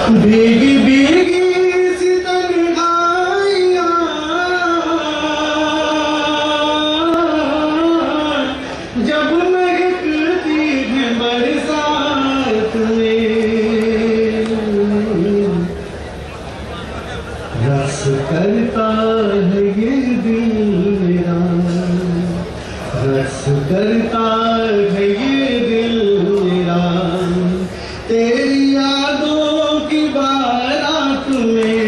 भीगी भीगी सी तन्हाइयाँ जब महकती है बरसात में, रस करता है ये दिल मेरा, रस करता है ये दिल मेरा, तेरी यादों की बारात में।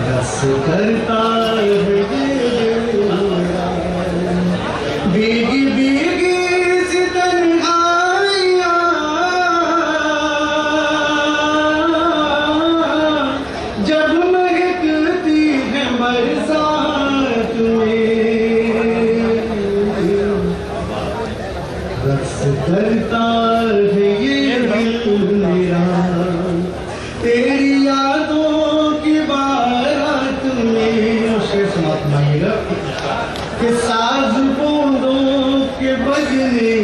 रस करता है ये दिल मेरा, भीगी भीगी सी तन्हाइयाँ जब महकती है बरसात में, रस करता है ये दिल मेरा, तेरी यादों की बारात में। उसके समाप्त मांगेगा कि साज बूंदों के बजने